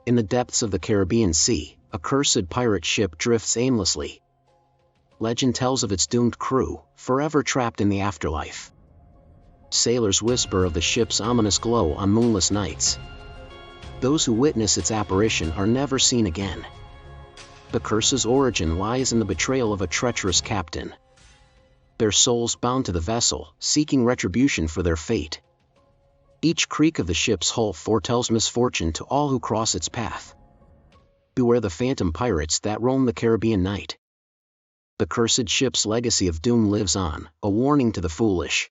In the depths of the Caribbean Sea, a cursed pirate ship drifts aimlessly. Legend tells of its doomed crew, forever trapped in the afterlife. Sailors whisper of the ship's ominous glow on moonless nights. Those who witness its apparition are never seen again. The curse's origin lies in the betrayal of a treacherous captain. Their souls bound to the vessel, seeking retribution for their fate. Each creak of the ship's hull foretells misfortune to all who cross its path. Beware the phantom pirates that roam the Caribbean night. The cursed ship's legacy of doom lives on, a warning to the foolish.